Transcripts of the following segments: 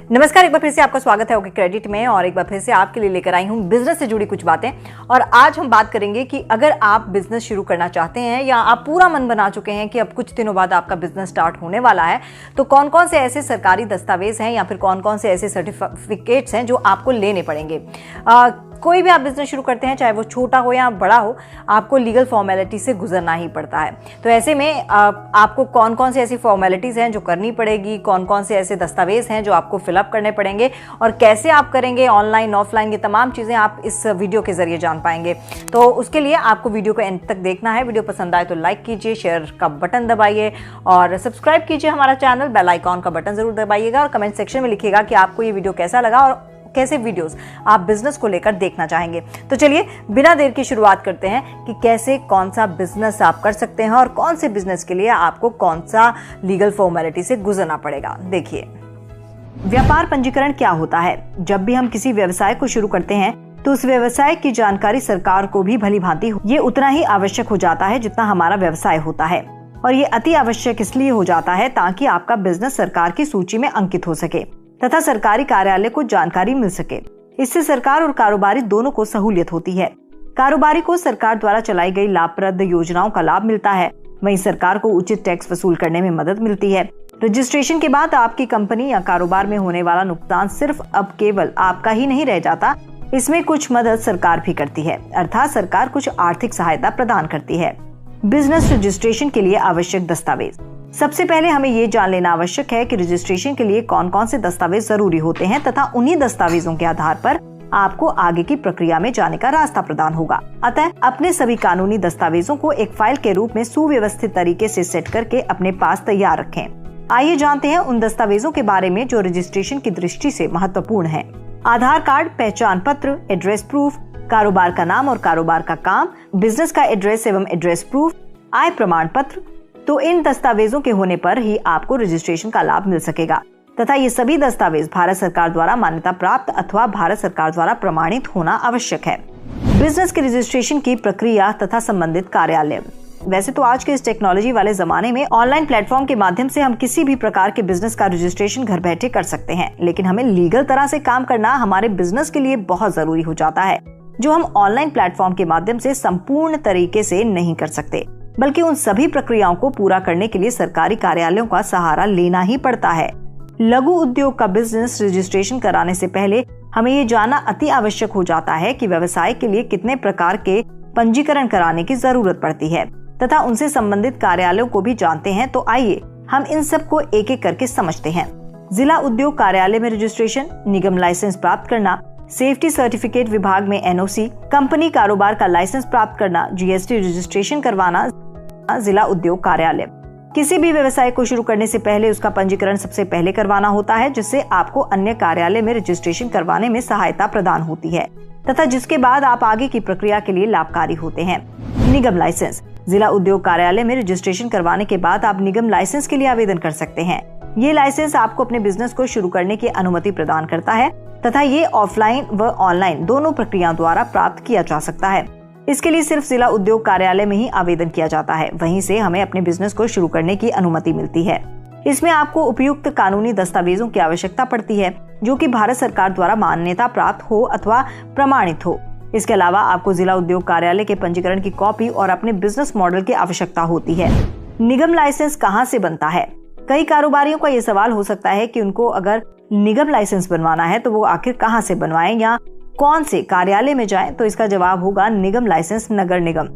नमस्कार, एक बार फिर से आपका स्वागत है ओके क्रेडिट में। और एक बार फिर से आपके लिए लेकर आई हूँ बिजनेस से जुड़ी कुछ बातें। और आज हम बात करेंगे कि अगर आप बिजनेस शुरू करना चाहते हैं या आप पूरा मन बना चुके हैं कि अब कुछ दिनों बाद आपका बिजनेस स्टार्ट होने वाला है, तो कौन कौन से ऐसे सरकारी दस्तावेज हैं या फिर कौन कौन से ऐसे सर्टिफिकेट्स हैं जो आपको लेने पड़ेंगे। कोई भी आप बिजनेस शुरू करते हैं, चाहे वो छोटा हो या बड़ा हो, आपको लीगल फॉर्मेलिटी से गुजरना ही पड़ता है। तो ऐसे में आपको कौन कौन सी ऐसी फॉर्मेलिटीज़ हैं जो करनी पड़ेगी, कौन कौन से ऐसे दस्तावेज हैं जो आपको फिलअप करने पड़ेंगे और कैसे आप करेंगे, ऑनलाइन ऑफलाइन, ये तमाम चीज़ें आप इस वीडियो के जरिए जान पाएंगे। तो उसके लिए आपको वीडियो को एंड तक देखना है। वीडियो पसंद आए तो लाइक कीजिए, शेयर का बटन दबाइए और सब्सक्राइब कीजिए हमारा चैनल। बेल आइकॉन का बटन जरूर दबाइएगा और कमेंट सेक्शन में लिखिएगा कि आपको ये वीडियो कैसा लगा और कैसे वीडियोस आप बिजनेस को लेकर देखना चाहेंगे। तो चलिए बिना देर की शुरुआत करते हैं कि कैसे कौन सा बिजनेस आप कर सकते हैं और कौन से बिजनेस के लिए आपको कौन सा लीगल फॉर्मेलिटी से गुजरना पड़ेगा। देखिए, व्यापार पंजीकरण क्या होता है। जब भी हम किसी व्यवसाय को शुरू करते हैं तो उस व्यवसाय की जानकारी सरकार को भी भली भांति ये उतना ही आवश्यक हो जाता है जितना हमारा व्यवसाय होता है। और ये अति आवश्यक इसलिए हो जाता है ताकि आपका बिजनेस सरकार की सूची में अंकित हो सके तथा सरकारी कार्यालय को जानकारी मिल सके। इससे सरकार और कारोबारी दोनों को सहूलियत होती है। कारोबारी को सरकार द्वारा चलाई गई लाभप्रद योजनाओं का लाभ मिलता है, वहीं सरकार को उचित टैक्स वसूल करने में मदद मिलती है। रजिस्ट्रेशन के बाद आपकी कंपनी या कारोबार में होने वाला नुकसान सिर्फ अब केवल आपका ही नहीं रह जाता, इसमें कुछ मदद सरकार भी करती है, अर्थात सरकार कुछ आर्थिक सहायता प्रदान करती है। बिजनेस रजिस्ट्रेशन के लिए आवश्यक दस्तावेज। सबसे पहले हमें ये जान लेना आवश्यक है कि रजिस्ट्रेशन के लिए कौन कौन से दस्तावेज जरूरी होते हैं तथा उन्हीं दस्तावेजों के आधार पर आपको आगे की प्रक्रिया में जाने का रास्ता प्रदान होगा। अतः अपने सभी कानूनी दस्तावेजों को एक फाइल के रूप में सुव्यवस्थित तरीके से सेट करके अपने पास तैयार रखें। आइए जानते हैं उन दस्तावेजों के बारे में जो रजिस्ट्रेशन की दृष्टि से महत्वपूर्ण है। आधार कार्ड, पहचान पत्र, एड्रेस प्रूफ, कारोबार का नाम और कारोबार का काम, बिजनेस का एड्रेस एवं एड्रेस प्रूफ, आय प्रमाण पत्र। तो इन दस्तावेजों के होने पर ही आपको रजिस्ट्रेशन का लाभ मिल सकेगा तथा ये सभी दस्तावेज भारत सरकार द्वारा मान्यता प्राप्त अथवा भारत सरकार द्वारा प्रमाणित होना आवश्यक है। बिजनेस के रजिस्ट्रेशन की प्रक्रिया तथा संबंधित कार्यालय। वैसे तो आज के इस टेक्नोलॉजी वाले जमाने में ऑनलाइन प्लेटफॉर्म के माध्यम से हम किसी भी प्रकार के बिजनेस का रजिस्ट्रेशन घर बैठे कर सकते हैं, लेकिन हमें लीगल तरह से काम करना हमारे बिजनेस के लिए बहुत जरूरी हो जाता है, जो हम ऑनलाइन प्लेटफॉर्म के माध्यम से संपूर्ण तरीके से नहीं कर सकते। बल्कि उन सभी प्रक्रियाओं को पूरा करने के लिए सरकारी कार्यालयों का सहारा लेना ही पड़ता है। लघु उद्योग का बिजनेस रजिस्ट्रेशन कराने से पहले हमें ये जानना अति आवश्यक हो जाता है कि व्यवसाय के लिए कितने प्रकार के पंजीकरण कराने की जरूरत पड़ती है तथा उनसे संबंधित कार्यालयों को भी जानते हैं। तो आइए हम इन सब को एक एक करके समझते हैं। जिला उद्योग कार्यालय में रजिस्ट्रेशन, निगम लाइसेंस प्राप्त करना, सेफ्टी सर्टिफिकेट विभाग में NOC, कंपनी कारोबार का लाइसेंस प्राप्त करना, GST रजिस्ट्रेशन करवाना। जिला उद्योग कार्यालय। किसी भी व्यवसाय को शुरू करने से पहले उसका पंजीकरण सबसे पहले करवाना होता है, जिससे आपको अन्य कार्यालय में रजिस्ट्रेशन करवाने में सहायता प्रदान होती है तथा जिसके बाद आप आगे की प्रक्रिया के लिए लाभकारी होते हैं। निगम लाइसेंस। जिला उद्योग कार्यालय में रजिस्ट्रेशन करवाने के बाद आप निगम लाइसेंस के लिए आवेदन कर सकते हैं। ये लाइसेंस आपको अपने बिजनेस को शुरू करने की अनुमति प्रदान करता है तथा ये ऑफलाइन व ऑनलाइन दोनों प्रक्रियाओं द्वारा प्राप्त किया जा सकता है। इसके लिए सिर्फ जिला उद्योग कार्यालय में ही आवेदन किया जाता है, वहीं से हमें अपने बिजनेस को शुरू करने की अनुमति मिलती है। इसमें आपको उपयुक्त कानूनी दस्तावेजों की आवश्यकता पड़ती है जो कि भारत सरकार द्वारा मान्यता प्राप्त हो अथवा प्रमाणित हो। इसके अलावा आपको जिला उद्योग कार्यालय के पंजीकरण की कॉपी और अपने बिजनेस मॉडल की आवश्यकता होती है। निगम लाइसेंस कहाँ से बनता है। कई कारोबारियों का ये सवाल हो सकता है कि उनको अगर निगम लाइसेंस बनवाना है तो वो आखिर कहाँ से बनवाएं या कौन से कार्यालय में जाएं। तो इसका जवाब होगा निगम लाइसेंस नगर निगम,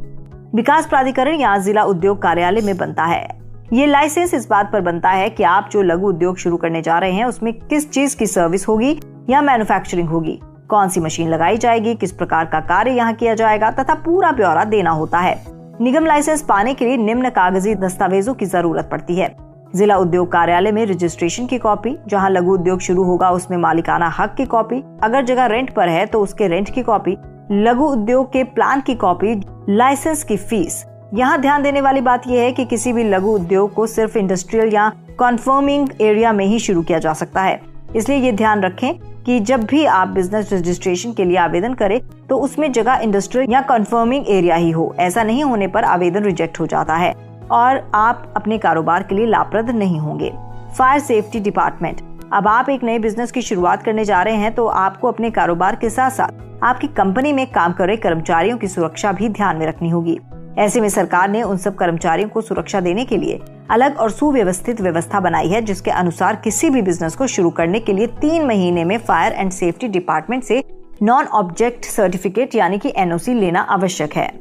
विकास प्राधिकरण या जिला उद्योग कार्यालय में बनता है। ये लाइसेंस इस बात पर बनता है कि आप जो लघु उद्योग शुरू करने जा रहे हैं उसमें किस चीज की सर्विस होगी या मैन्युफैक्चरिंग होगी, कौन सी मशीन लगाई जाएगी, किस प्रकार का कार्य यहाँ किया जाएगा तथा पूरा ब्यौरा देना होता है। निगम लाइसेंस पाने के लिए निम्न कागजी दस्तावेजों की जरूरत पड़ती है। जिला उद्योग कार्यालय में रजिस्ट्रेशन की कॉपी, जहां लघु उद्योग शुरू होगा उसमें मालिकाना हक की कॉपी, अगर जगह रेंट पर है तो उसके रेंट की कॉपी, लघु उद्योग के प्लान की कॉपी, लाइसेंस की फीस। यहाँ ध्यान देने वाली बात यह है कि किसी भी लघु उद्योग को सिर्फ इंडस्ट्रियल या कन्फर्मिंग एरिया में ही शुरू किया जा सकता है। इसलिए ये ध्यान रखें कि जब भी आप बिजनेस रजिस्ट्रेशन के लिए आवेदन करें तो उसमें जगह इंडस्ट्रियल या कन्फर्मिंग एरिया ही हो। ऐसा नहीं होने पर आवेदन रिजेक्ट हो जाता है और आप अपने कारोबार के लिए लाभप्रद नहीं होंगे। Fire safety department. अब आप एक नए बिजनेस की शुरुआत करने जा रहे हैं तो आपको अपने कारोबार के साथ साथ आपकी कंपनी में काम कर रहे कर्मचारियों की सुरक्षा भी ध्यान में रखनी होगी। ऐसे में सरकार ने उन सब कर्मचारियों को सुरक्षा देने के लिए अलग और सुव्यवस्थित व्यवस्था बनाई है, जिसके अनुसार किसी भी बिजनेस को शुरू करने के लिए 3 महीने में फायर एंड सेफ्टी डिपार्टमेंट से नॉन ऑब्जेक्ट सर्टिफिकेट यानी कि NOC लेना आवश्यक है।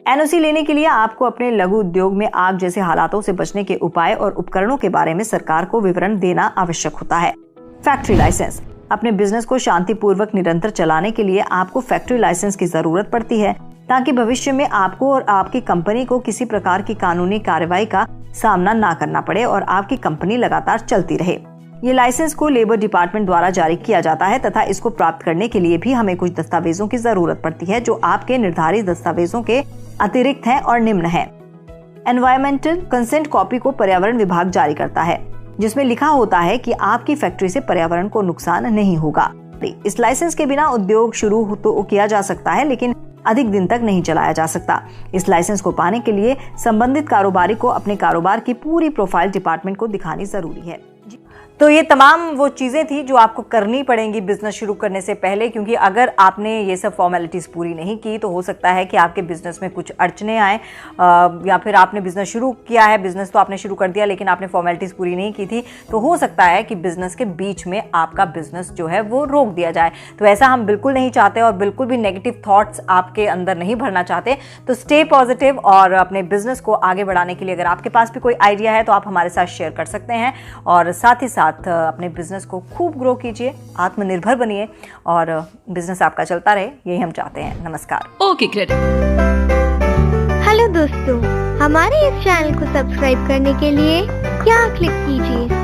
NOC लेने के लिए आपको अपने लघु उद्योग में आग जैसे हालातों से बचने के उपाय और उपकरणों के बारे में सरकार को विवरण देना आवश्यक होता है। Factory licence. अपने बिजनेस को शांतिपूर्वक निरंतर चलाने के लिए आपको फैक्ट्री लाइसेंस की जरूरत पड़ती है, ताकि भविष्य में आपको और आपकी कंपनी को किसी प्रकार की कानूनी कार्रवाई का सामना ना करना पड़े और आपकी कंपनी लगातार चलती रहे। ये लाइसेंस को लेबर डिपार्टमेंट द्वारा जारी किया जाता है तथा इसको प्राप्त करने के लिए भी हमें कुछ दस्तावेजों की जरूरत पड़ती है, जो आपके निर्धारित दस्तावेजों के अतिरिक्त हैं और निम्न है। एनवायरमेंटल कंसेंट कॉपी को पर्यावरण विभाग जारी करता है, जिसमें लिखा होता है कि आपकी फैक्ट्री से पर्यावरण को नुकसान नहीं होगा। इस लाइसेंस के बिना उद्योग शुरू तो किया जा सकता है, लेकिन अधिक दिन तक नहीं चलाया जा सकता। इस लाइसेंस को पाने के लिए संबंधित कारोबारी को अपने कारोबार की पूरी प्रोफाइल डिपार्टमेंट को दिखानी जरूरी है। तो ये तमाम वो चीज़ें थी जो आपको करनी पड़ेंगी बिजनेस शुरू करने से पहले, क्योंकि अगर आपने ये सब फॉर्मेलिटीज़ पूरी नहीं की तो हो सकता है कि आपके बिजनेस में कुछ अड़चने आए, या फिर आपने बिजनेस शुरू किया है, बिजनेस तो आपने शुरू कर दिया लेकिन आपने फॉर्मेलिटीज़ पूरी नहीं की थी, तो हो सकता है कि बिजनेस के बीच में आपका बिजनेस जो है वो रोक दिया जाए। तो ऐसा हम बिल्कुल नहीं चाहते और बिल्कुल भी नेगेटिव थॉट्स आपके अंदर नहीं भरना चाहते। तो स्टे पॉजिटिव और अपने बिजनेस को आगे बढ़ाने के लिए अगर आपके पास भी कोई आइडिया है तो आप हमारे साथ शेयर कर सकते हैं, और साथ ही अपने बिजनेस को खूब ग्रो कीजिए, आत्मनिर्भर बनिए और बिजनेस आपका चलता रहे, यही हम चाहते हैं। नमस्कार। Okay credit. हेलो दोस्तों, हमारे इस चैनल को सब्सक्राइब करने के लिए यहाँ क्लिक कीजिए